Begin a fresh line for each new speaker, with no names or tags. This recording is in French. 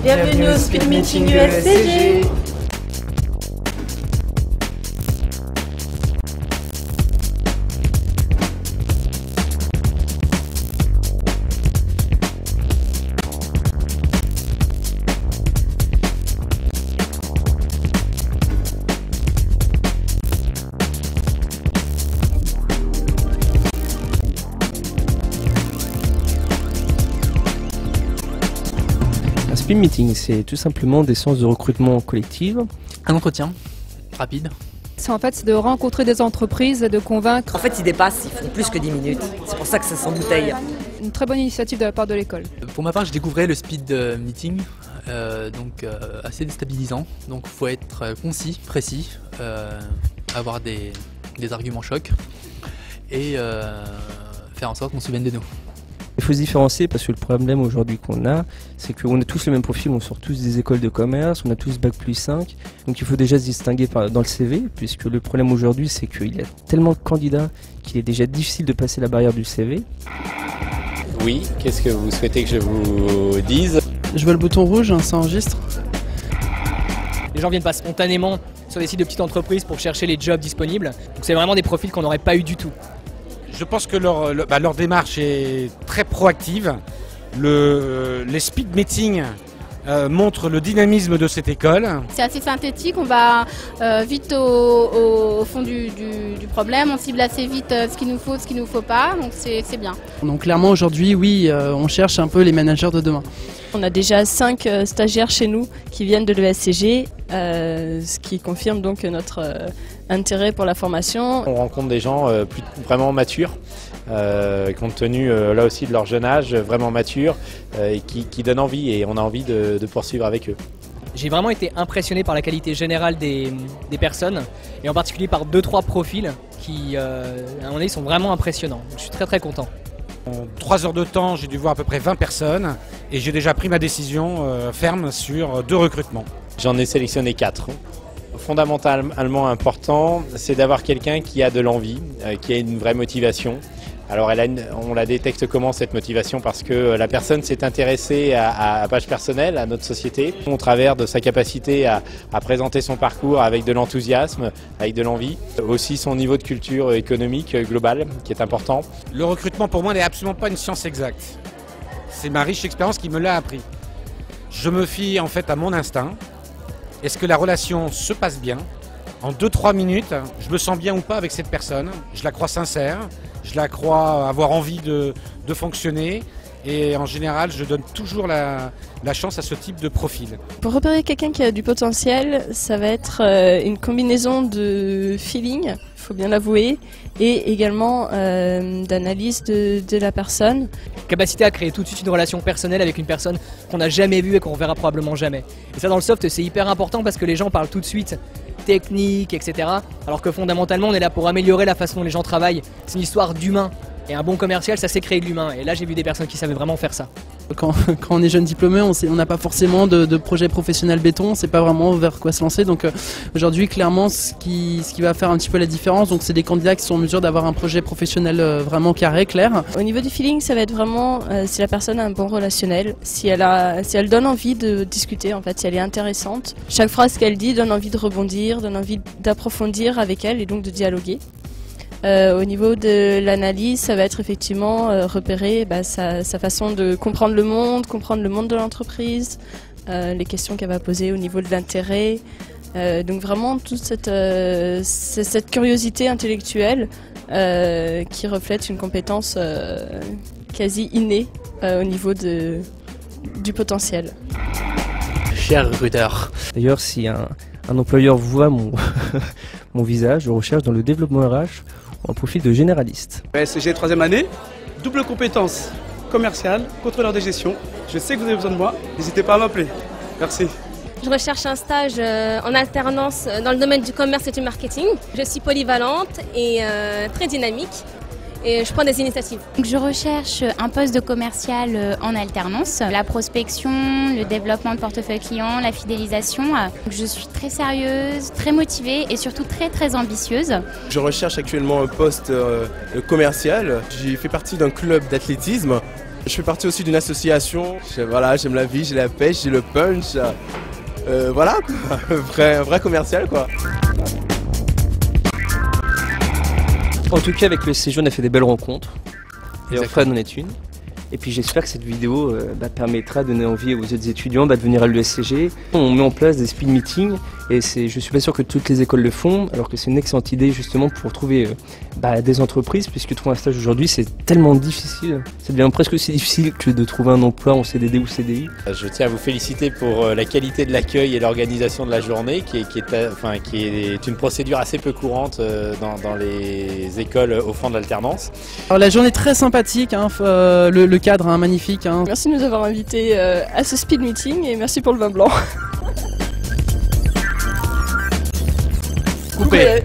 Bienvenue au Speed Meeting USCG.
Un speed meeting, c'est tout simplement des séances de recrutement collective.
Un entretien rapide.
C'est de rencontrer des entreprises et de convaincre.
En fait, ils dépassent, ils font plus que 10 minutes. C'est pour ça que ça s'embouteille.
Une très bonne initiative de la part de l'école.
Pour ma part, je découvrais le speed meeting, assez déstabilisant. Donc, il faut être concis, précis, avoir des arguments chocs et faire en sorte qu'on se souvienne de nous.
Il faut se différencier parce que le problème aujourd'hui qu'on a, c'est qu'on a tous le même profil, on sort tous des écoles de commerce, on a tous Bac+5, donc il faut déjà se distinguer dans le CV, puisque le problème aujourd'hui c'est qu'il y a tellement de candidats qu'il est déjà difficile de passer la barrière du CV.
Oui, qu'est-ce que vous souhaitez que je vous dise?
Je vois le bouton rouge, ça enregistre.
Les gens viennent pas spontanément sur des sites de petites entreprises pour chercher les jobs disponibles, donc c'est vraiment des profils qu'on n'aurait pas eu du tout.
Je pense que leur démarche est très proactive. Les speed meetings montrent le dynamisme de cette école.
C'est assez synthétique, on va vite au fond du problème, on cible assez vite ce qu'il nous faut, ce qu'il nous faut pas, donc c'est bien.
Donc clairement aujourd'hui, oui, on cherche un peu les managers de demain.
On a déjà 5 stagiaires chez nous qui viennent de l'ESCG, ce qui confirme donc notre intérêt pour la formation.
On rencontre des gens vraiment matures, compte tenu là aussi de leur jeune âge, vraiment matures, et qui donnent envie, et on a envie de poursuivre avec eux.
J'ai vraiment été impressionné par la qualité générale des personnes, et en particulier par 2-3 profils qui, à un moment donné, sont vraiment impressionnants. Je suis très content.
En 3 heures de temps, j'ai dû voir à peu près 20 personnes, et j'ai déjà pris ma décision ferme sur 2 recrutements.
J'en ai sélectionné 4. Fondamentalement important, c'est d'avoir quelqu'un qui a de l'envie, qui a une vraie motivation. Alors on la détecte comment cette motivation? Parce que la personne s'est intéressée à page personnelle, à notre société, au travers de sa capacité à présenter son parcours avec de l'enthousiasme, avec de l'envie. Aussi son niveau de culture économique globale qui est important.
Le recrutement pour moi n'est absolument pas une science exacte. C'est ma riche expérience qui me l'a appris. Je me fie en fait à mon instinct. Est-ce que la relation se passe bien? En 2-3 minutes, je me sens bien ou pas avec cette personne. Je la crois sincère, je la crois avoir envie de fonctionner. Et en général, je donne toujours la chance à ce type de profil.
Pour repérer quelqu'un qui a du potentiel, ça va être une combinaison de feeling, il faut bien l'avouer, et également d'analyse de la personne.
Capacité à créer tout de suite une relation personnelle avec une personne qu'on n'a jamais vue et qu'on verra probablement jamais. Et ça, dans le soft, c'est hyper important parce que les gens parlent tout de suite technique, etc. Alors que fondamentalement, on est là pour améliorer la façon dont les gens travaillent. C'est une histoire d'humain. Et un bon commercial, ça sait créer de l'humain. Et là, j'ai vu des personnes qui savaient vraiment faire ça.
Quand on est jeune diplômé, on n'a pas forcément de projet professionnel béton, on ne sait pas vraiment vers quoi se lancer. Donc aujourd'hui, clairement, ce qui va faire un petit peu la différence, donc c'est des candidats qui sont en mesure d'avoir un projet professionnel vraiment carré, clair.
Au niveau du feeling, ça va être vraiment si la personne a un bon relationnel, si elle donne envie de discuter, en fait, si elle est intéressante. Chaque phrase qu'elle dit donne envie de rebondir, donne envie d'approfondir avec elle et donc de dialoguer. Au niveau de l'analyse, ça va être effectivement repérer sa façon de comprendre le monde de l'entreprise, les questions qu'elle va poser au niveau de l'intérêt. Donc vraiment toute cette curiosité intellectuelle qui reflète une compétence quasi innée au niveau du potentiel.
Cher recruteur.
D'ailleurs, si un employeur voit mon visage, je recherche dans le développement RH un profil de généraliste.
ESCG 3e année, double compétence commerciale, contrôleur de gestion. Je sais que vous avez besoin de moi, n'hésitez pas à m'appeler. Merci.
Je recherche un stage en alternance dans le domaine du commerce et du marketing. Je suis polyvalente et très dynamique. Et je prends des initiatives.
Donc je recherche un poste de commercial en alternance, la prospection, le développement de portefeuille client, la fidélisation. Je suis très sérieuse, très motivée et surtout très ambitieuse.
Je recherche actuellement un poste commercial. J'ai fait partie d'un club d'athlétisme Je fais partie aussi d'une association. Voilà, j'aime la vie, j'ai la pêche, j'ai le punch. Voilà, un vrai commercial quoi.
En tout cas, avec le séjour, on a fait des belles rencontres. Et Fred en est une. Et puis j'espère que cette vidéo permettra de donner envie aux autres étudiants de venir à l'ESCG. On met en place des speed meetings et je suis pas sûr que toutes les écoles le font, alors que c'est une excellente idée justement pour trouver des entreprises, puisque trouver un stage aujourd'hui c'est tellement difficile. Ça devient presque aussi difficile que de trouver un emploi en CDD ou CDI.
Je tiens à vous féliciter pour la qualité de l'accueil et l'organisation de la journée qui est une procédure assez peu courante dans les écoles au fond de l'alternance.
Alors la journée est très sympathique, hein, le cadre magnifique. Hein.
Merci de nous avoir invités à ce speed meeting et merci pour le vin blanc.
Coupé.